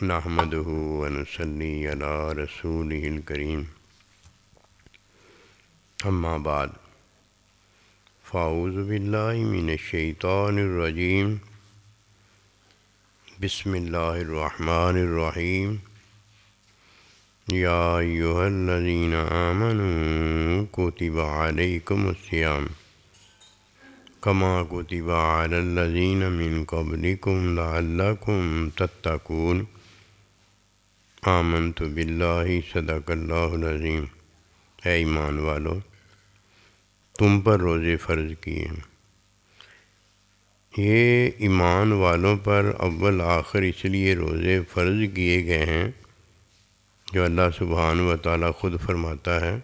نحمده ونصلي على رسوله الكريم اما بعد فاعوذ باللہ من الشیطان الرجیم بسم اللہ الرحمن الرحیم یا ایہا الذین آمنوا کتب علیکم الصیام کما کتب علی الذین من قبلکم لعلکم تتقون آمنت باللہ صدق اللہ العظیم۔ اے ایمان والو، تم پر روزے فرض کیے ہیں۔ یہ ایمان والوں پر اول آخر اس لیے روزے فرض کیے گئے ہیں جو اللہ سبحانہ و تعالیٰ خود فرماتا ہے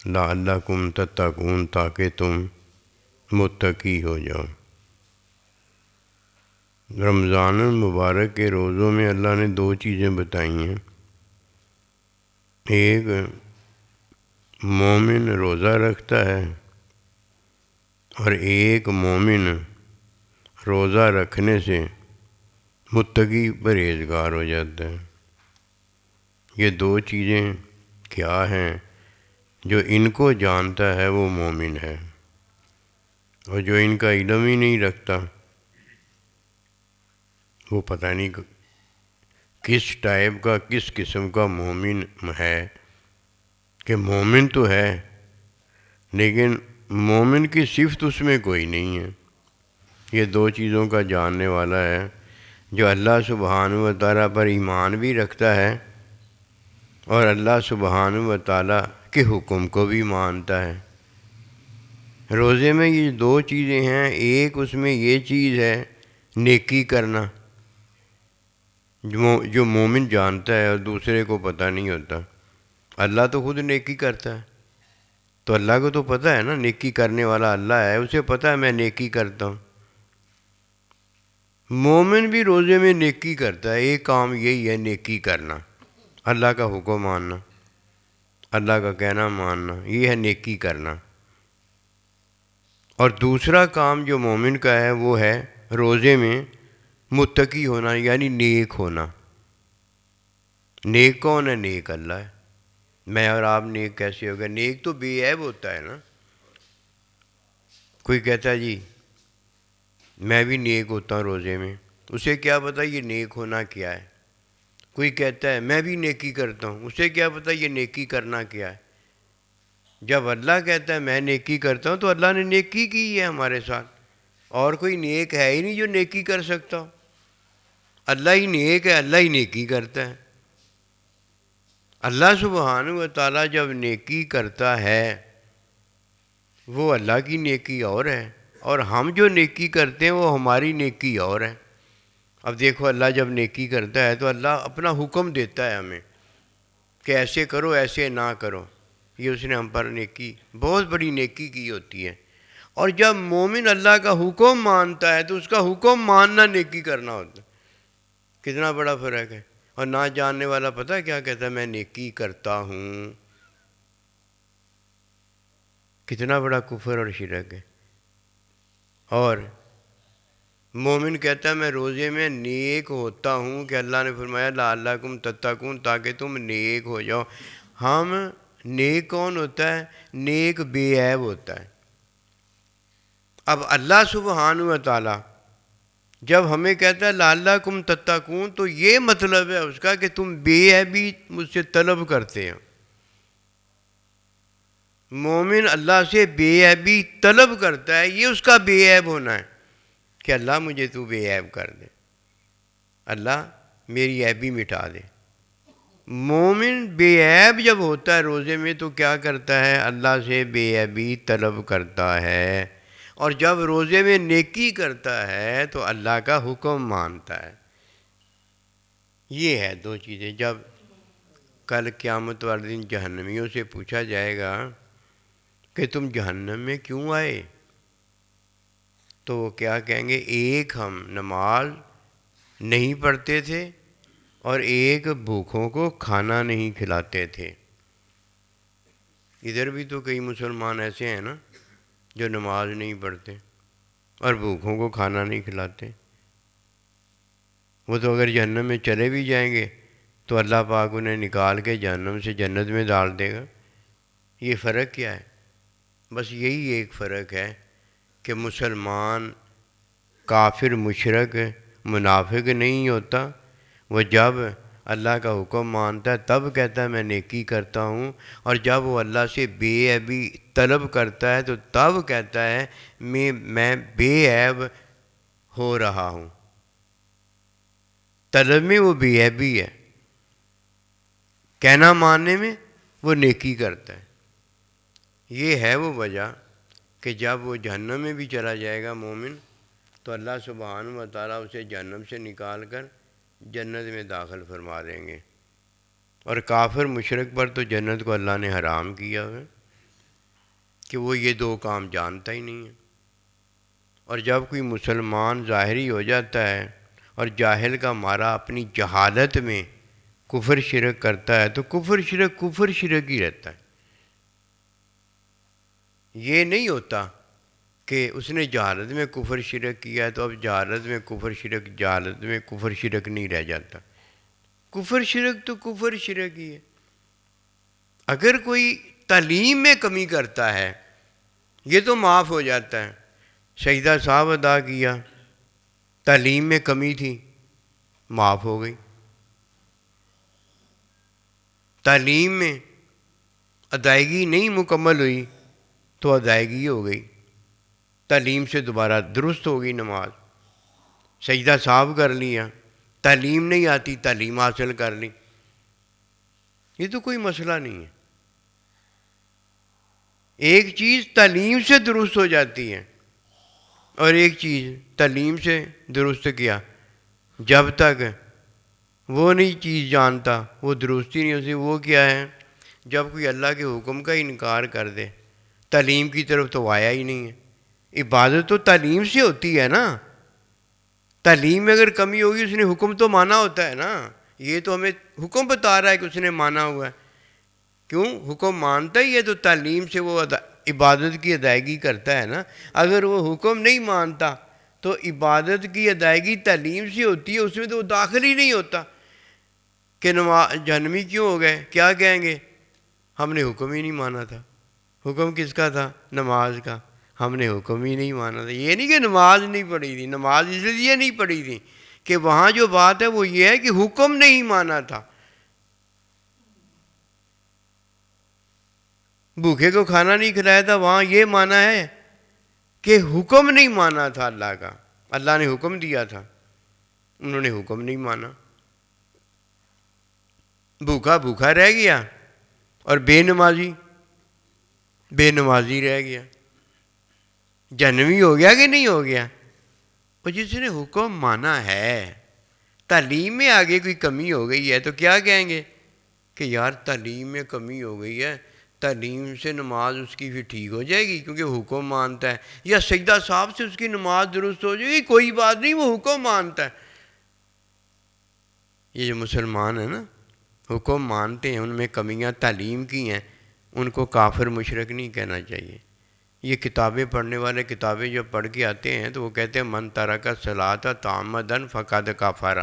لعلکم تتقون، تاکہ تم متقی ہو جاؤ۔ رمضان المبارک کے روزوں میں اللہ نے دو چیزیں بتائی ہیں۔ ایک، مومن روزہ رکھتا ہے، اور ایک مومن روزہ رکھنے سے متقی پرہیزگار ہو جاتا ہے۔ یہ دو چیزیں کیا ہیں؟ جو ان کو جانتا ہے وہ مومن ہے، اور جو ان کا علم ہی نہیں رکھتا وہ پتہ نہیں کس ٹائپ کا، کس قسم کا مومن ہے۔ کہ مومن تو ہے لیکن مومن کی صفت اس میں کوئی نہیں ہے۔ یہ دو چیزوں کا جاننے والا ہے جو اللہ سبحانہ و تعالیٰ پر ایمان بھی رکھتا ہے اور اللہ سبحانہ و تعالیٰ کے حکم کو بھی مانتا ہے۔ روزے میں یہ دو چیزیں ہیں۔ ایک اس میں یہ چیز ہے نیکی کرنا، جو مومن جانتا ہے اور دوسرے کو پتہ نہیں ہوتا۔ اللہ تو خود نیکی کرتا ہے، تو اللہ کو تو پتہ ہے نا، نیکی کرنے والا اللہ ہے، اسے پتہ ہے میں نیکی کرتا ہوں۔ مومن بھی روزے میں نیکی کرتا ہے۔ ایک کام یہی ہے، نیکی کرنا، اللہ کا حکم ماننا، اللہ کا کہنا ماننا، یہ ہے نیکی کرنا۔ اور دوسرا کام جو مومن کا ہے وہ ہے روزے میں متقی ہونا، یعنی نیک ہونا۔ نیک کون ہے؟ نیک اللہ ہے۔ میں اور آپ نیک کیسے ہوگا؟ نیک تو بے عیب ہوتا ہے نا۔ کوئی کہتا ہے جی میں بھی نیک ہوتا ہوں روزے میں، اسے کیا پتہ یہ نیک ہونا کیا ہے۔ کوئی کہتا ہے میں بھی نیکی کرتا ہوں، اسے کیا پتہ یہ نیکی کرنا کیا ہے۔ جب اللہ کہتا ہے میں نیکی کرتا ہوں تو اللہ نے نیکی کی ہے ہمارے ساتھ، اور کوئی نیک ہے ہی نہیں جو نیکی کر سکتا ہو۔ اللہ ہی نیک ہے، اللہ ہی نیکی کرتا ہے۔ اللہ سبحانہ و تعالیٰ جب نیکی کرتا ہے وہ اللہ کی نیکی اور ہے، اور ہم جو نیکی کرتے ہیں وہ ہماری نیکی اور ہے۔ اب دیکھو، اللہ جب نیکی کرتا ہے تو اللہ اپنا حکم دیتا ہے ہمیں کہ ایسے کرو، ایسے نہ کرو۔ یہ اس نے ہم پر نیکی، بہت بڑی نیکی کی ہوتی ہے۔ اور جب مومن اللہ کا حکم مانتا ہے تو اس کا حکم ماننا نیکی کرنا ہوتا ہے۔ کتنا بڑا فرق ہے۔ اور نہ جاننے والا پتہ ہے کیا کہتا ہے؟ میں نیکی کرتا ہوں۔ کتنا بڑا کفر اور شرک ہے۔ اور مومن کہتا ہے میں روزے میں نیک ہوتا ہوں، کہ اللہ نے فرمایا لعلکم تتقون، تاکہ تم نیک ہو جاؤ۔ ہم نیک کون ہوتا ہے؟ نیک بے عیب ہوتا ہے۔ اب اللہ سبحانہ و تعالیٰ جب ہمیں کہتا ہے لعلکم تتقون، تو یہ مطلب ہے اس کا کہ تم بے عیبی مجھ سے طلب کرتے ہو۔ مومن اللہ سے بے عیبی طلب کرتا ہے، یہ اس کا بے عیب ہونا ہے کہ اللہ مجھے تو بے عیب کر دے، اللہ میری عیبی مٹا دے۔ مومن بے عیب جب ہوتا ہے روزے میں تو کیا کرتا ہے؟ اللہ سے بے عیبی طلب کرتا ہے۔ اور جب روزے میں نیکی کرتا ہے تو اللہ کا حکم مانتا ہے۔ یہ ہے دو چیزیں۔ جب کل قیامت والے دن جہنمیوں سے پوچھا جائے گا کہ تم جہنم میں کیوں آئے، تو وہ کیا کہیں گے؟ ایک ہم نماز نہیں پڑھتے تھے، اور ایک بھوکھوں کو کھانا نہیں کھلاتے تھے۔ ادھر بھی تو کئی مسلمان ایسے ہیں نا جو نماز نہیں پڑھتے اور بھوکھوں کو کھانا نہیں کھلاتے۔ وہ تو اگر جہنم میں چلے بھی جائیں گے تو اللہ پاک انہیں نکال کے جہنم سے جنت میں ڈال دے گا۔ یہ فرق کیا ہے؟ بس یہی ایک فرق ہے کہ مسلمان کافر مشرک منافق نہیں ہوتا، وہ جب اللہ کا حکم مانتا ہے تب کہتا ہے میں نیکی کرتا ہوں، اور جب وہ اللہ سے بے عیبی طلب کرتا ہے تو تب کہتا ہے میں بے عیب ہو رہا ہوں۔ طلب میں وہ بے عیبی ہے، کہنا ماننے میں وہ نیکی کرتا ہے۔ یہ ہے وہ وجہ کہ جب وہ جہنم میں بھی چلا جائے گا مومن تو اللہ سبحانہ و تعالیٰ اسے جہنم سے نکال کر جنت میں داخل فرما دیں گے، اور کافر مشرک پر تو جنت کو اللہ نے حرام کیا ہے کہ وہ یہ دو کام جانتا ہی نہیں ہے۔ اور جب کوئی مسلمان ظاہری ہو جاتا ہے اور جاہل کا مارا اپنی جہالت میں کفر شرک کرتا ہے تو کفر شرک ہی رہتا ہے۔ یہ نہیں ہوتا کہ اس نے جہالت میں کفر شرک کیا ہے تو اب جہالت میں کفر شرک نہیں رہ جاتا۔ کفر شرک تو کفر شرک ہی ہے۔ اگر کوئی تعلیم میں کمی کرتا ہے یہ تو معاف ہو جاتا ہے، سجدہ صاحب ادا کیا، تعلیم میں کمی تھی، معاف ہو گئی۔ تعلیم میں ادائیگی نہیں مکمل ہوئی تو ادائیگی ہو گئی، تعلیم سے دوبارہ درست ہو گئی نماز۔ سجدہ صاحب کر لیا، تعلیم نہیں آتی، تعلیم حاصل کر لی، یہ تو کوئی مسئلہ نہیں ہے۔ ایک چیز تعلیم سے درست ہو جاتی ہے اور ایک چیز تعلیم سے درست کیا، جب تک وہ نہیں چیز جانتا وہ درستی نہیں ہوتی۔ وہ کیا ہے؟ جب کوئی اللہ کے حکم کا انکار کر دے، تعلیم کی طرف تو آیا ہی نہیں ہے۔ عبادت تو تعلیم سے ہوتی ہے نا، تعلیم میں اگر کمی ہوگی اس نے حکم تو مانا ہوتا ہے نا۔ یہ تو ہمیں حکم بتا رہا ہے کہ اس نے مانا ہوا ہے، کیوں؟ حکم مانتا ہی ہے تو تعلیم سے وہ عبادت کی ادائیگی کرتا ہے نا۔ اگر وہ حکم نہیں مانتا تو عبادت کی ادائیگی تعلیم سے ہوتی ہے، اس میں تو وہ داخل ہی نہیں ہوتا کہ جہنمی کیوں ہو گئے؟ کیا کہیں گے؟ ہم نے حکم ہی نہیں مانا تھا۔ حکم کس کا تھا؟ نماز کا۔ ہم نے حکم ہی نہیں مانا تھا۔ یہ نہیں کہ نماز نہیں پڑھی تھی، نماز اس لیے نہیں پڑھی تھی کہ وہاں جو بات ہے وہ یہ ہے کہ حکم نہیں مانا تھا۔ بھوکے کو کھانا نہیں کھلایا تھا، وہاں یہ مانا ہے کہ حکم نہیں مانا تھا اللہ کا۔ اللہ نے حکم دیا تھا، انہوں نے حکم نہیں مانا، بھوکا رہ گیا، اور بے نمازی رہ گیا۔ جہنمی ہو گیا کہ نہیں ہو گیا؟ اور جس نے حکم مانا ہے، تعلیم میں آگے کوئی کمی ہو گئی ہے تو کیا کہیں گے کہ یار تعلیم میں کمی ہو گئی ہے، تعلیم سے نماز اس کی پھر ٹھیک ہو جائے گی کیونکہ حکم مانتا ہے، یا سجدہ صاحب سے اس کی نماز درست ہو جائے گی، کوئی بات نہیں، وہ حکم مانتا ہے۔ یہ جو مسلمان ہیں نا حکم مانتے ہیں، ان میں کمیاں تعلیم کی ہیں، ان کو کافر مشرک نہیں کہنا چاہیے۔ یہ کتابیں پڑھنے والے کتابیں جو پڑھ کے آتے ہیں تو وہ کہتے ہیں من ترک الصلاۃ تعمدً فقد کفر،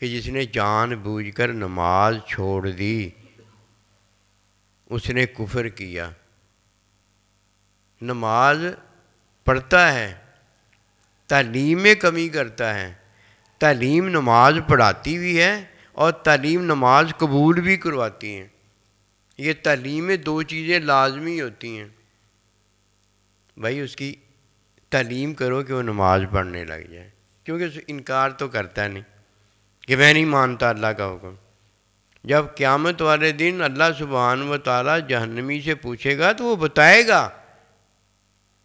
کہ جس نے جان بوجھ کر نماز چھوڑ دی اس نے کفر کیا۔ نماز پڑھتا ہے، تعلیم میں کمی کرتا ہے، تعلیم نماز پڑھاتی بھی ہے اور تعلیم نماز قبول بھی کرواتی ہیں۔ یہ تعلیم میں دو چیزیں لازمی ہوتی ہیں، بھائی اس کی تعلیم کرو کہ وہ نماز پڑھنے لگ جائے، کیونکہ انکار تو کرتا نہیں کہ میں نہیں مانتا اللہ کا حکم۔ جب قیامت والے دن اللہ سبحانہ و تعالیٰ جہنمی سے پوچھے گا تو وہ بتائے گا۔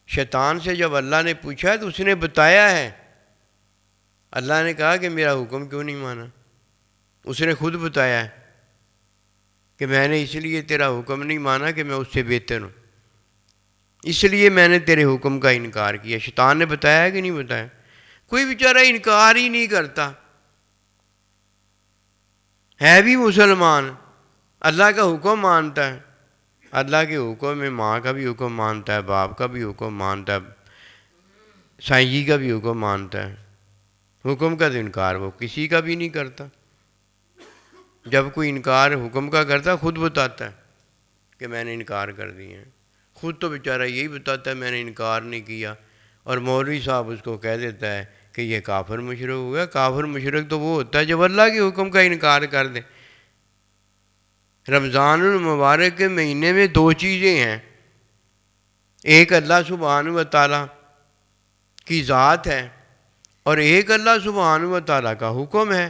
شیطان سے جب اللہ نے پوچھا تو اس نے بتایا ہے، اللہ نے کہا کہ میرا حکم کیوں نہیں مانا؟ اس نے خود بتایا ہے کہ میں نے اس لیے تیرا حکم نہیں مانا کہ میں اس سے بہتر ہوں، اس لیے میں نے تیرے حکم کا انکار کیا۔ شیطان نے بتایا ہے کہ نہیں بتایا؟ کوئی بیچارہ انکار ہی نہیں کرتا، ہے بھی مسلمان، اللہ کا حکم مانتا ہے۔ اللہ کے حکم میں ماں کا بھی حکم مانتا ہے، باپ کا بھی حکم مانتا ہے، سائیں جی کا بھی حکم مانتا ہے، حکم کا تو انکار وہ کسی کا بھی نہیں کرتا. جب کوئی انکار حکم کا کرتا خود بتاتا ہے کہ میں نے انکار کر دیا ہے. خود تو بیچارہ یہی بتاتا ہے میں نے انکار نہیں کیا، اور مولوی صاحب اس کو کہہ دیتا ہے کہ یہ کافر مشرک ہو گیا. کافر مشرک تو وہ ہوتا ہے جب اللہ کے حکم کا انکار کر دے. رمضان المبارک کے مہینے میں دو چیزیں ہیں، ایک اللہ سبحانہ و تعالیٰ کی ذات ہے اور ایک اللہ سبحانہ و تعالیٰ کا حکم ہے.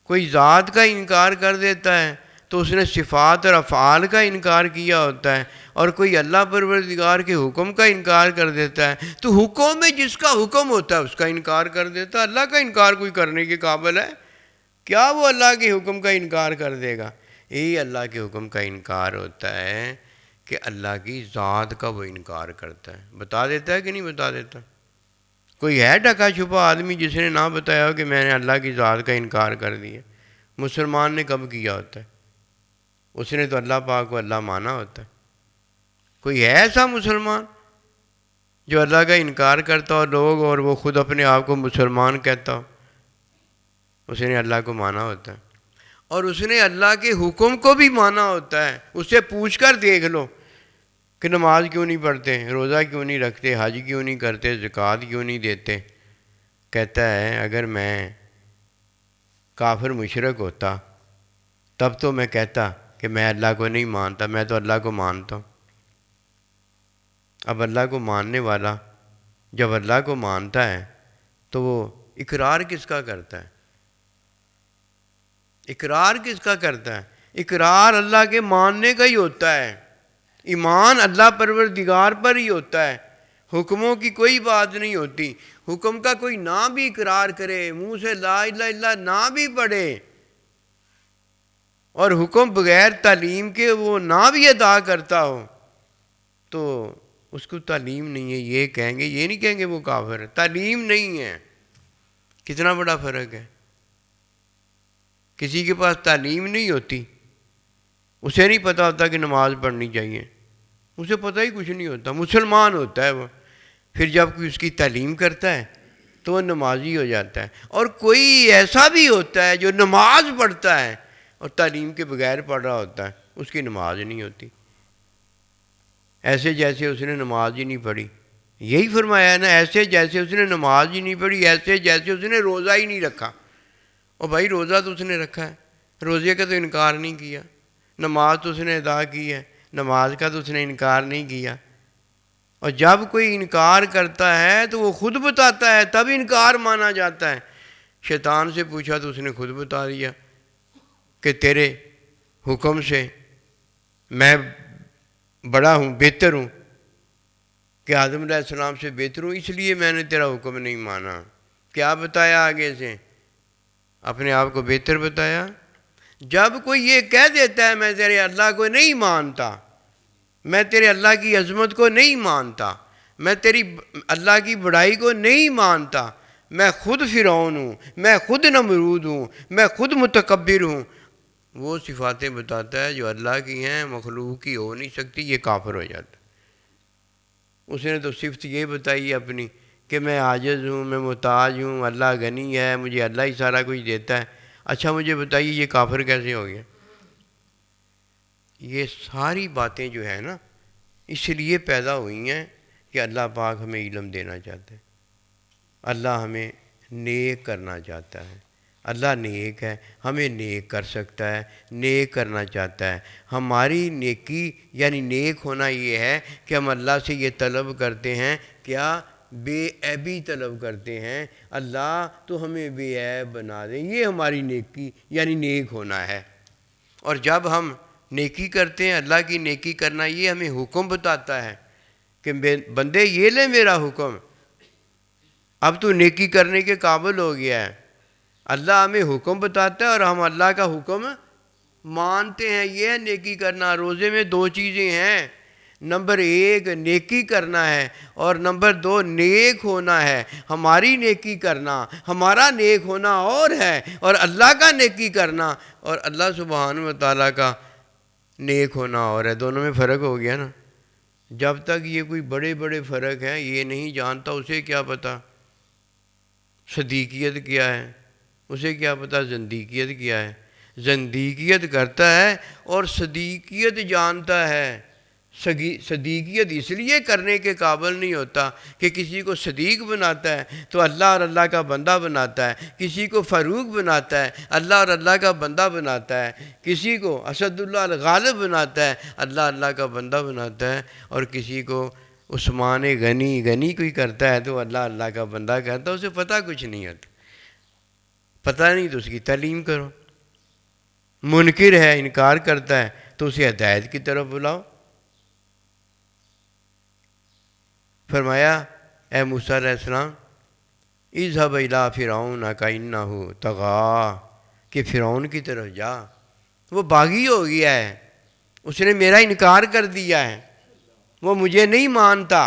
کوئی ذات کا انکار کر دیتا ہے تو اس نے صفات اور افعال کا انکار کیا ہوتا ہے، اور کوئی اللہ پروردگار کے حکم کا انکار کر دیتا ہے تو حکم میں جس کا حکم ہوتا ہے اس کا انکار کر دیتا ہے. اللہ کا انکار کوئی کرنے کے قابل ہے کیا؟ وہ اللہ کے حکم کا انکار کر دے گا. یہی اللہ کے حکم کا انکار ہوتا ہے کہ اللہ کی ذات کا وہ انکار کرتا ہے. بتا دیتا ہے کہ نہیں بتا دیتا؟ کوئی ہے ڈھکا چھپا آدمی جس نے نہ بتایا ہو کہ میں نے اللہ کی ذات کا انکار کر دیا؟ مسلمان نے کب کیا ہوتا ہے؟ اس نے تو اللہ پاک کو اللہ مانا ہوتا ہے. کوئی ہے ایسا مسلمان جو اللہ کا انکار کرتا ہو لوگ اور وہ خود اپنے آپ کو مسلمان کہتا ہو؟ اس نے اللہ کو مانا ہوتا ہے، اور اس نے اللہ کے حکم کو بھی مانا ہوتا ہے. اس سے پوچھ کر دیکھ لو کہ نماز کیوں نہیں پڑھتے، روزہ کیوں نہیں رکھتے، حج کیوں نہیں کرتے، زکوٰۃ کیوں نہیں دیتے. کہتا ہے اگر میں کافر مشرک ہوتا تب تو میں کہتا کہ میں اللہ کو نہیں مانتا، میں تو اللہ کو مانتا ہوں. اب اللہ کو ماننے والا جب اللہ کو مانتا ہے تو وہ اقرار کس کا کرتا ہے؟ اقرار کس کا کرتا ہے؟ اقرار اللہ کے ماننے کا ہی ہوتا ہے. ایمان اللہ پروردگار پر ہی ہوتا ہے. حکموں کی کوئی بات نہیں ہوتی. حکم کا کوئی نہ بھی اقرار کرے، منہ سے لا الہ الا اللہ نہ بھی پڑھے، اور حکم بغیر تعلیم کے وہ نہ بھی ادا کرتا ہو تو اس کو تعلیم نہیں ہے یہ کہیں گے، یہ نہیں کہیں گے وہ کافر ہے. تعلیم نہیں ہے. کتنا بڑا فرق ہے. کسی کے پاس تعلیم نہیں ہوتی، اسے نہیں پتہ ہوتا کہ نماز پڑھنی چاہیے، اسے پتہ ہی کچھ نہیں ہوتا، مسلمان ہوتا ہے وہ. پھر جب کوئی اس کی تعلیم کرتا ہے تو وہ نمازی ہو جاتا ہے. اور کوئی ایسا بھی ہوتا ہے جو نماز پڑھتا ہے اور تعلیم کے بغیر پڑھ رہا ہوتا ہے، اس کی نماز نہیں ہوتی، ایسے جیسے اس نے نماز ہی نہیں پڑھی. یہی فرمایا ہے نا، ایسے جیسے اس نے نماز ہی نہیں پڑھی، ایسے جیسے اس نے روزہ ہی نہیں رکھا. اور بھائی روزہ تو اس نے رکھا ہے، روزے کا تو انکار نہیں کیا. نماز تو اس نے ادا کی ہے، نماز کا تو اس نے انکار نہیں کیا. اور جب کوئی انکار کرتا ہے تو وہ خود بتاتا ہے تب انکار مانا جاتا ہے. شیطان سے پوچھا تو اس نے خود بتا دیا کہ تیرے حکم سے میں بڑا ہوں، بہتر ہوں، کہ آدم علیہ السلام سے بہتر ہوں، اس لیے میں نے تیرا حکم نہیں مانا. کیا بتایا آگے سے؟ اپنے آپ کو بہتر بتایا. جب کوئی یہ کہہ دیتا ہے میں تیرے اللہ کو نہیں مانتا، میں تیرے اللہ کی عظمت کو نہیں مانتا، میں تیری اللہ کی بڑائی کو نہیں مانتا، میں خود فرعون ہوں، میں خود نمرود ہوں، میں خود متکبر ہوں، وہ صفاتیں بتاتا ہے جو اللہ کی ہیں، مخلوق کی ہو نہیں سکتی، یہ کافر ہو جاتا ہے. اس نے تو صفت یہ بتائی اپنی کہ میں عاجز ہوں، میں محتاج ہوں، اللہ غنی ہے، مجھے اللہ ہی سارا کچھ دیتا ہے. اچھا مجھے بتائیے یہ کافر کیسے ہو گیا؟ یہ ساری باتیں جو ہے نا اس لیے پیدا ہوئی ہیں کہ اللہ پاک ہمیں علم دینا چاہتا ہے، اللہ ہمیں نیک کرنا چاہتا ہے. اللہ نیک ہے، ہمیں نیک کر سکتا ہے، نیک کرنا چاہتا ہے. ہماری نیکی یعنی نیک ہونا یہ ہے کہ ہم اللہ سے یہ طلب کرتے ہیں، کیا؟ بے عیبی طلب کرتے ہیں. اللہ تو ہمیں بے عیب بنا دے، یہ ہماری نیکی یعنی نیک ہونا ہے. اور جب ہم نیکی کرتے ہیں، اللہ کی نیکی کرنا یہ ہمیں حکم بتاتا ہے کہ بندے یہ لے میرا حکم، اب تو نیکی کرنے کے قابل ہو گیا ہے. اللہ ہمیں حکم بتاتا ہے اور ہم اللہ کا حکم مانتے ہیں. یہ ہے نیکی کرنا. روزے میں دو چیزیں ہیں، نمبر 1 نیکی کرنا ہے اور نمبر 2 نیک ہونا ہے. ہماری نیکی کرنا، ہمارا نیک ہونا اور ہے، اور اللہ کا نیکی کرنا اور اللہ سبحانہ و تعالیٰ کا نیک ہونا اور ہے. دونوں میں فرق ہو گیا نا. جب تک یہ کوئی بڑے بڑے فرق ہیں یہ نہیں جانتا، اسے کیا پتہ صدیقیت کیا ہے، اسے کیا پتہ زندیقیت کیا ہے۔ زندیقیت کرتا ہے اور صدیقیت جانتا ہے۔ صدیقیت اس لیے کرنے کے قابل نہیں ہوتا کہ کسی کو صدیق بناتا ہے تو اللہ اور اللہ کا بندہ بناتا ہے، کسی کو فاروق بناتا ہے اللہ اور اللہ کا بندہ بناتا ہے، کسی کو اسد اللہ الغالب بناتا ہے اللہ اللہ کا بندہ بناتا ہے، اور کسی کو عثمان غنی کوئی کرتا ہے تو اللہ اللہ کا بندہ کہتا ہے۔ اسے پتہ کچھ نہیں ہوتا، پتہ نہیں تو اس کی تعلیم کرو۔ منکر ہے، انکار کرتا ہے تو اسے ہدایت کی طرف بلاؤ۔ فرمایا اے موسیٰ علیہ السلام اذهب الی فرعون انہ طغی، کہ فرعون کی طرف جا، وہ باغی ہو گیا ہے، اس نے میرا انکار کر دیا ہے، وہ مجھے نہیں مانتا۔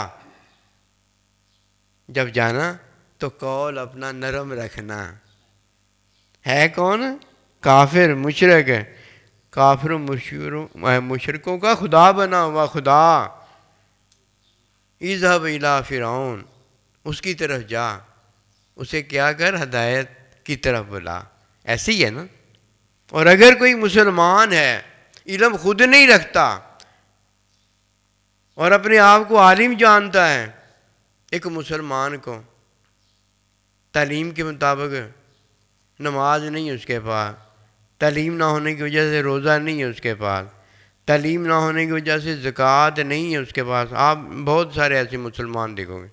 جب جانا تو قول اپنا نرم رکھنا۔ ہے کون؟ کافر، مشرک ہے، کافر مشرکوں کا خدا بنا ہوا خدا۔ اذهب الی فرعون، اس کی طرف جا، اسے کیا کر؟ ہدایت کی طرف بلا۔ ایسے ہی ہے نا۔ اور اگر کوئی مسلمان ہے، علم خود نہیں رکھتا اور اپنے آپ کو عالم جانتا ہے، ایک مسلمان کو تعلیم کے مطابق نماز نہیں ہے اس کے پاس، تعلیم نہ ہونے کی وجہ سے روزہ نہیں ہے اس کے پاس، تعلیم نہ ہونے کی وجہ سے زکوٰۃ نہیں ہے اس کے پاس، آپ بہت سارے ایسے مسلمان دیکھو گے،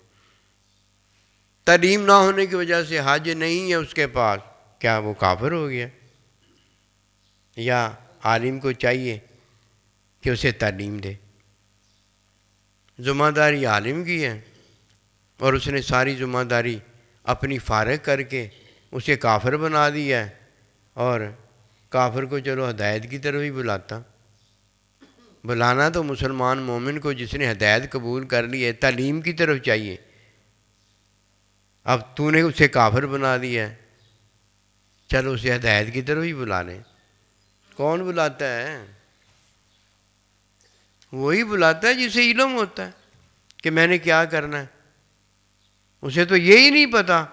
تعلیم نہ ہونے کی وجہ سے حج نہیں ہے اس کے پاس، کیا وہ کافر ہو گیا؟ یا عالم کو چاہیے کہ اسے تعلیم دے؟ ذمہ داری عالم کی ہے اور اس نے ساری ذمہ داری اپنی فارغ کر کے اسے کافر بنا دیا ہے، اور کافر کو چلو ہدایت کی طرف ہی بلاتا۔ بلانا تو مسلمان مومن کو جس نے ہدایت قبول کر لی ہے، تعلیم کی طرف چاہیے، اب تو نے اسے کافر بنا دیا ہے، چلو اسے ہدایت کی طرف ہی بلا لیں۔ کون بلاتا ہے؟ وہی بلاتا ہے جسے علم ہوتا ہے کہ میں نے کیا کرنا ہے۔ اسے تو یہی نہیں پتا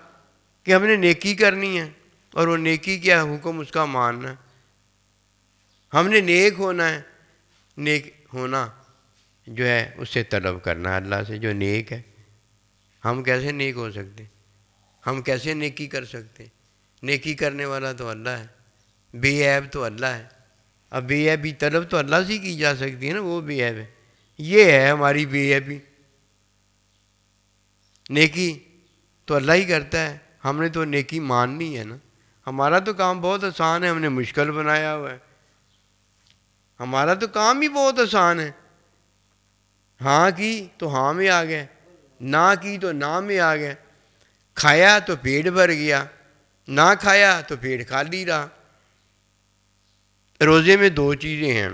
کہ ہم نے نیکی کرنی ہے، اور وہ نیکی کیا ہے؟ حکم اس کا ماننا ہے۔ ہم نے نیک ہونا ہے، نیک ہونا جو ہے اس سے طلب کرنا ہے اللہ سے جو نیک ہے۔ ہم کیسے نیک ہو سکتے؟ ہم کیسے نیکی کر سکتے؟ نیکی کرنے والا تو اللہ ہے، بے عیب تو اللہ ہے۔ اب بے عیبی طلب تو اللہ سے کی جا سکتی ہے نا، وہ بے عیب ہے۔ یہ ہے ہماری بے عیبی، نیکی تو اللہ ہی کرتا ہے، ہم نے تو نیکی ماننی ہے نا۔ ہمارا تو کام بہت آسان ہے، ہم نے مشکل بنایا ہوا ہے۔ ہمارا تو کام ہی بہت آسان ہے، ہاں کی تو ہاں میں آ گئے، نہ کی تو نہ میں آ گئے، کھایا تو پیٹ بھر گیا، نہ کھایا تو پیٹ خالی رہا۔ روزے میں دو چیزیں ہیں۔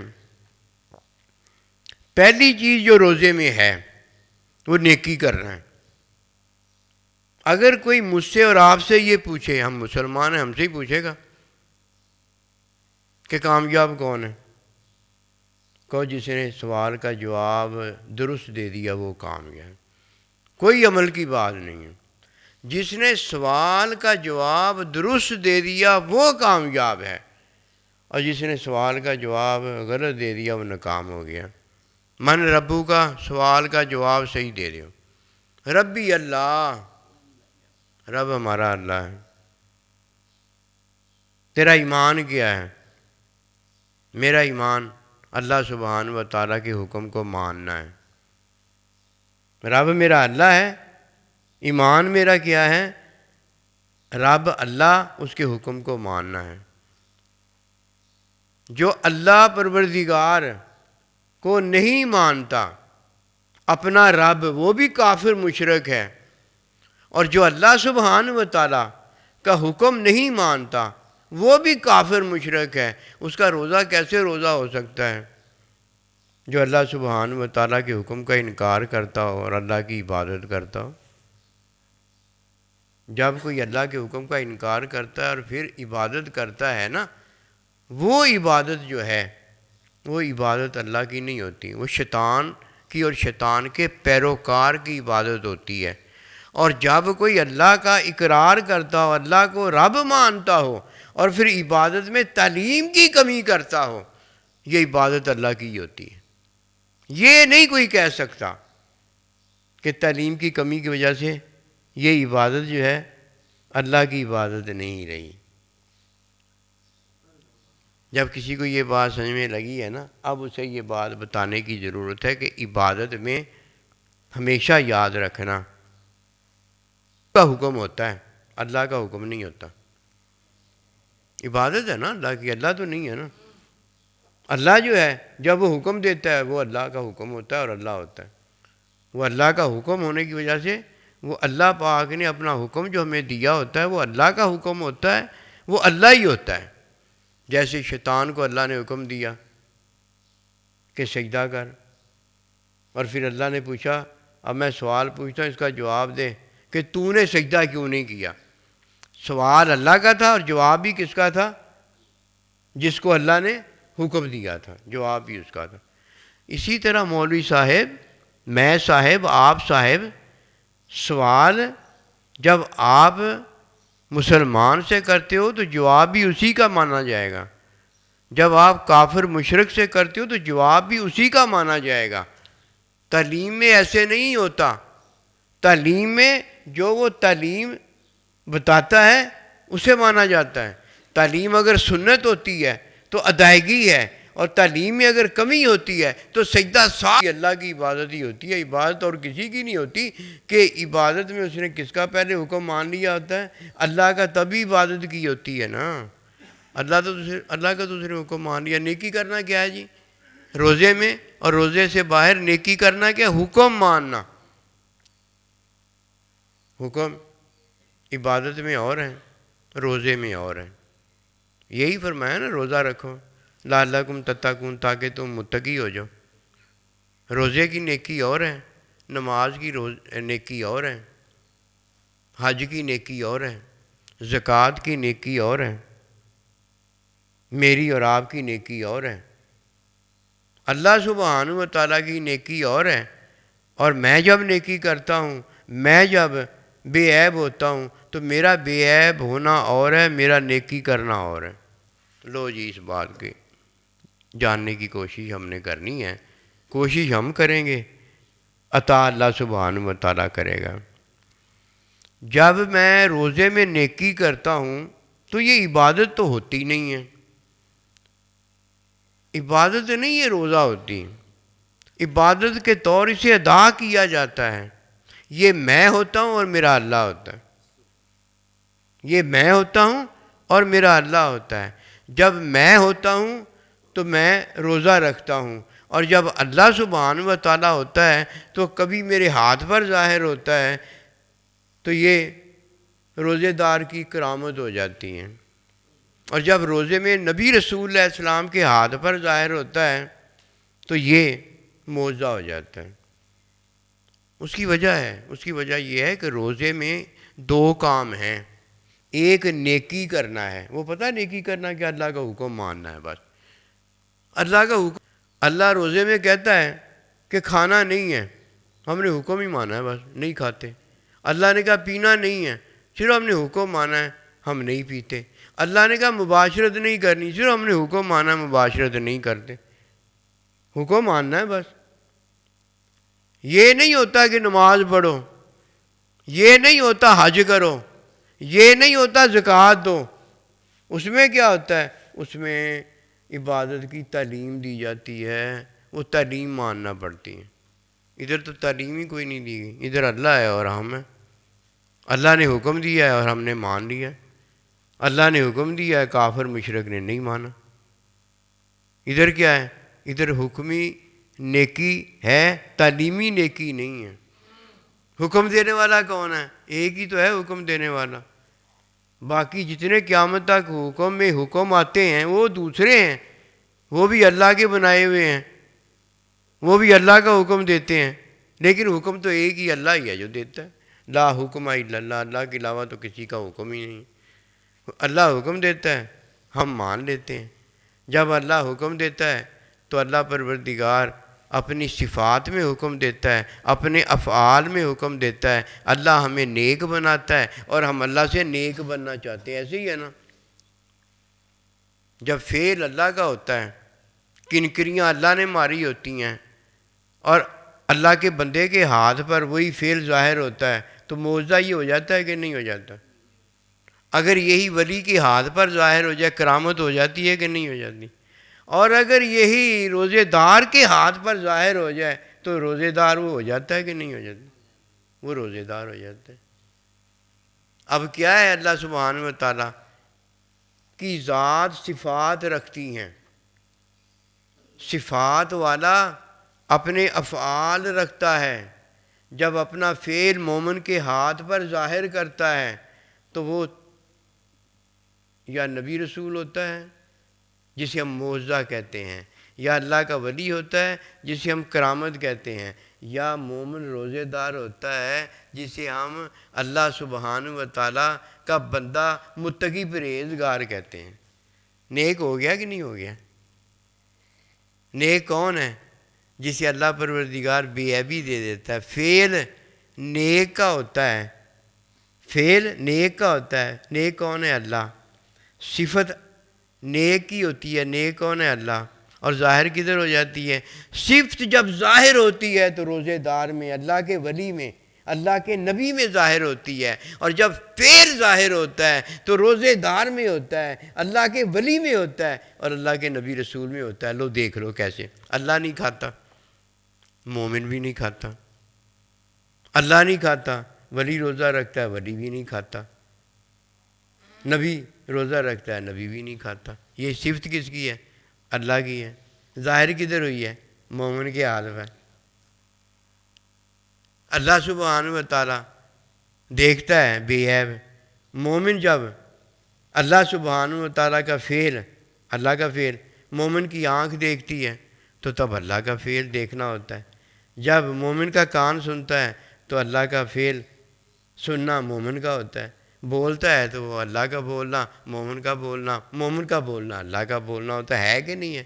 پہلی چیز جو روزے میں ہے وہ نیکی کرنا ہے۔ اگر کوئی مجھ سے اور آپ سے یہ پوچھے، ہم مسلمان ہیں، ہم سے ہی پوچھے گا کہ کامیاب کون ہے؟ کہو جس نے سوال کا جواب درست دے دیا وہ کامیاب، کوئی عمل کی بات نہیں ہے۔ جس نے سوال کا جواب درست دے دیا وہ کامیاب ہے، اور جس نے سوال کا جواب غلط دے دیا وہ ناکام ہو گیا۔ من ربو کا سوال کا جواب صحیح دے دو، ربی اللہ، رب ہمارا اللہ ہے۔ تیرا ایمان کیا ہے؟ میرا ایمان اللہ سبحانہ و تعالیٰ کے حکم کو ماننا ہے۔ رب میرا اللہ ہے، ایمان میرا کیا ہے؟ رب اللہ، اس کے حکم کو ماننا ہے۔ جو اللہ پروردگار کو نہیں مانتا اپنا رب، وہ بھی کافر مشرک ہے، اور جو اللہ سبحانہ و تعالیٰ کا حکم نہیں مانتا وہ بھی کافر مشرک ہے۔ اس کا روزہ کیسے روزہ ہو سکتا ہے جو اللہ سبحانہ و تعالیٰ کے حکم کا انکار کرتا ہو اور اللہ کی عبادت کرتا ہو؟ جب کوئی اللہ کے حکم کا انکار کرتا ہے اور پھر عبادت کرتا ہے نا، وہ عبادت جو ہے وہ عبادت اللہ کی نہیں ہوتی، وہ شیطان کی اور شیطان کے پیروکار کی عبادت ہوتی ہے۔ اور جب کوئی اللہ کا اقرار کرتا ہو، اللہ کو رب مانتا ہو، اور پھر عبادت میں تعلیم کی کمی کرتا ہو، یہ عبادت اللہ کی ہوتی ہے۔ یہ نہیں کوئی کہہ سکتا کہ تعلیم کی کمی کی وجہ سے یہ عبادت جو ہے اللہ کی عبادت نہیں رہی۔ جب کسی کو یہ بات سمجھ میں لگی ہے نا، اب اسے یہ بات بتانے کی ضرورت ہے کہ عبادت میں ہمیشہ یاد رکھنا کا حکم ہوتا ہے، اللہ کا حکم نہیں ہوتا۔ عبادت ہے نا اللہ کی، اللہ تو نہیں ہے نا۔ اللہ جو ہے جب وہ حکم دیتا ہے وہ اللہ کا حکم ہوتا ہے اور اللہ ہوتا ہے۔ وہ اللہ کا حکم ہونے کی وجہ سے وہ اللہ پاک نے اپنا حکم جو ہمیں دیا ہوتا ہے وہ اللہ کا حکم ہوتا ہے، وہ اللہ ہی ہوتا ہے۔ جیسے شیطان کو اللہ نے حکم دیا کہ سجدہ کر، اور پھر اللہ نے پوچھا، اب میں سوال پوچھتا ہوں اس کا جواب دے کہ تو نے سجدہ کیوں نہیں کیا؟ سوال اللہ کا تھا اور جواب بھی کس کا تھا؟ جس کو اللہ نے حکم دیا تھا، جواب بھی اس کا تھا۔ اسی طرح مولوی صاحب، میں صاحب، آپ صاحب، سوال جب آپ مسلمان سے کرتے ہو تو جواب بھی اسی کا مانا جائے گا، جب آپ کافر مشرک سے کرتے ہو تو جواب بھی اسی کا مانا جائے گا۔ تعلیم میں ایسے نہیں ہوتا، تعلیم میں جو وہ تعلیم بتاتا ہے اسے مانا جاتا ہے۔ تعلیم اگر سنت ہوتی ہے تو ادائیگی ہے، اور تعلیم میں اگر کمی ہوتی ہے تو سجدہ صاحب اللہ کی عبادت ہی ہوتی ہے، عبادت اور کسی کی نہیں ہوتی۔ کہ عبادت میں اس نے کس کا پہلے حکم مان لیا ہوتا ہے؟ اللہ کا، تبھی عبادت کی ہوتی ہے نا۔ اللہ کا دوسرے حکم مان لیا۔ نیکی کرنا کیا ہے جی؟ روزے میں اور روزے سے باہر نیکی کرنا کیا؟ حکم ماننا۔ حکم عبادت میں اور ہیں، روزے میں اور ہیں۔ یہی فرمایا نا، روزہ رکھو لعلکم تتقون، تاکہ تم متقی ہو جاؤ۔ روزے کی نیکی اور ہے، نماز کی نیکی اور ہے، حج کی نیکی اور ہے، زکوٰۃ کی نیکی اور ہے، میری اور آپ کی نیکی اور ہے، اللہ سبحانہ و تعالیٰ کی نیکی اور ہے۔ اور میں جب نیکی کرتا ہوں، میں جب بے عیب ہوتا ہوں تو میرا بے عیب ہونا اور ہے، میرا نیکی کرنا اور ہے۔ لو جی، اس بات کی جاننے کی کوشش ہم نے کرنی ہے، کوشش ہم کریں گے، عطا اللہ سبحانہ و تعالیٰ کرے گا۔ جب میں روزے میں نیکی کرتا ہوں تو یہ عبادت تو ہوتی نہیں ہے، عبادت نہیں یہ روزہ ہوتی، عبادت کے طور اسے ادا کیا جاتا ہے۔ یہ میں ہوتا ہوں اور میرا اللہ ہوتا ہے، یہ میں ہوتا ہوں اور میرا اللہ ہوتا ہے۔ جب میں ہوتا ہوں تو میں روزہ رکھتا ہوں، اور جب اللہ سبحانہ و تعالیٰ ہوتا ہے تو کبھی میرے ہاتھ پر ظاہر ہوتا ہے، تو یہ روزے دار کی کرامت ہو جاتی ہے۔ اور جب روزے میں نبی رسول اللہ علیہ السلام کے ہاتھ پر ظاہر ہوتا ہے تو یہ معجزہ ہو جاتا ہے۔ اس کی وجہ یہ ہے کہ روزے میں دو کام ہیں۔ ایک نیکی کرنا ہے، وہ پتہ نیکی کرنا کہ اللہ کا حکم ماننا ہے، بس اللہ کا حکم۔ اللہ روزے میں کہتا ہے کہ کھانا نہیں ہے، ہم نے حکم ہی مانا ہے، بس نہیں کھاتے۔ اللہ نے کہا پینا نہیں ہے، صرف ہم نے حکم مانا ہے، ہم نہیں پیتے۔ اللہ نے کہا مباشرت نہیں کرنی، صرف ہم نے حکم مانا ہے، مباشرت نہیں کرتے۔ حکم ماننا ہے بس۔ یہ نہیں ہوتا کہ نماز پڑھو، یہ نہیں ہوتا حج کرو، یہ نہیں ہوتا زکوٰۃ دو۔ اس میں کیا ہوتا ہے؟ اس میں عبادت کی تعلیم دی جاتی ہے، وہ تعلیم ماننا پڑتی ہے۔ ادھر تو تعلیم ہی کوئی نہیں دی گئی، ادھر اللہ ہے اور ہم ہیں۔ اللہ نے حکم دیا ہے اور ہم نے مان لیا۔ اللہ نے حکم دیا ہے، کافر مشرک نے نہیں مانا۔ ادھر کیا ہے؟ ادھر حکمی نیکی ہے، تعلیمی نیکی نہیں ہے۔ حکم دینے والا کون ہے؟ ایک ہی تو ہے حکم دینے والا، باقی جتنے قیامت تک حکم میں حکم آتے ہیں وہ دوسرے ہیں، وہ بھی اللہ کے بنائے ہوئے ہیں، وہ بھی اللہ کا حکم دیتے ہیں، لیکن حکم تو ایک ہی اللہ ہی ہے جو دیتا ہے۔ لا حکم الا اللہ، اللہ کے علاوہ تو کسی کا حکم ہی نہیں۔ اللہ حکم دیتا ہے، ہم مان لیتے ہیں۔ جب اللہ حکم دیتا ہے تو اللہ پروردگار اپنی صفات میں حکم دیتا ہے، اپنے افعال میں حکم دیتا ہے، اللہ ہمیں نیک بناتا ہے اور ہم اللہ سے نیک بننا چاہتے ہیں۔ ایسے ہی ہے نا، جب فعل اللہ کا ہوتا ہے، کنکریاں اللہ نے ماری ہوتی ہیں اور اللہ کے بندے کے ہاتھ پر وہی فعل ظاہر ہوتا ہے تو معجزہ یہ ہو جاتا ہے کہ نہیں ہو جاتا؟ اگر یہی ولی کے ہاتھ پر ظاہر ہو جائے کرامت ہو جاتی ہے کہ نہیں ہو جاتی؟ اور اگر یہی روزے دار کے ہاتھ پر ظاہر ہو جائے تو روزے دار وہ ہو جاتا ہے کہ نہیں ہو جاتا؟ وہ روزے دار ہو جاتا ہے۔ اب کیا ہے، اللہ سبحانہ و تعالیٰ کی ذات صفات رکھتی ہیں، صفات والا اپنے افعال رکھتا ہے۔ جب اپنا فعل مومن کے ہاتھ پر ظاہر کرتا ہے تو وہ یا نبی رسول ہوتا ہے جسے ہم معجزہ کہتے ہیں، یا اللہ کا ولی ہوتا ہے جسے ہم کرامت کہتے ہیں، یا مومن روزے دار ہوتا ہے جسے ہم اللہ سبحانہ و تعالیٰ کا بندہ متقی پرہیزگار کہتے ہیں۔ نیک ہو گیا کہ نہیں ہو گیا؟ نیک کون ہے؟ جسے اللہ پروردگار بے عیبی دے دیتا ہے۔ فعل نیک کا ہوتا ہے، فعل نیک کا ہوتا ہے۔ نیک کون ہے؟ اللہ۔ صفت نیک کی ہوتی ہے، نیک کون ہے؟ اللہ۔ اور ظاہر کدھر ہو جاتی ہے؟ صفت جب ظاہر ہوتی ہے تو روزے دار میں، اللہ کے ولی میں، اللہ کے نبی میں ظاہر ہوتی ہے، اور جب فعل ظاہر ہوتا ہے تو روزے دار میں ہوتا ہے، اللہ کے ولی میں ہوتا ہے، اور اللہ کے نبی رسول میں ہوتا ہے۔ لو دیکھ لو کیسے اللہ نہیں کھاتا، مومن بھی نہیں کھاتا، اللہ نہیں کھاتا، ولی روزہ رکھتا ہے، ولی بھی نہیں کھاتا، نبی روزہ رکھتا ہے، نبی بھی نہیں کھاتا۔ یہ صفت کس کی ہے؟ اللہ کی ہے۔ ظاہر کدھر ہوئی ہے؟ مومن کے ہاتھ میں۔ اللہ سبحانہ و تعالیٰ دیکھتا ہے بے عیب۔ مومن جب اللہ سبحانہ و تعالیٰ کا فعل، اللہ کا فعل مومن کی آنکھ دیکھتی ہے تو تب اللہ کا فعل دیکھنا ہوتا ہے۔ جب مومن کا کان سنتا ہے تو اللہ کا فعل سننا مومن کا ہوتا ہے۔ بولتا ہے تو وہ اللہ کا بولنا، مومن کا بولنا، مومن کا بولنا اللہ کا بولنا ہوتا ہے کہ نہیں ہے؟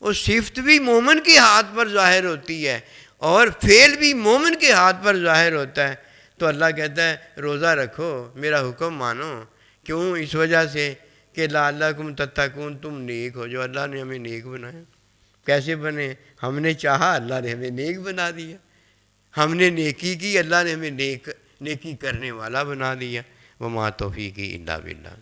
وہ صفت بھی مومن کے ہاتھ پر ظاہر ہوتی ہے اور فعل بھی مومن کے ہاتھ پر ظاہر ہوتا ہے۔ تو اللہ کہتا ہے روزہ رکھو، میرا حکم مانو۔ کیوں؟ اس وجہ سے کہ لعلکم تتقون، تم نیک ہو جو۔ اللہ نے ہمیں نیک بنایا۔ کیسے بنے؟ ہم نے چاہا، اللہ نے ہمیں نیک بنا دیا۔ ہم نے نیکی کی، اللہ نے ہمیں نیکی کرنے والا بنا دیا۔ وما توفیقی الا باللہ۔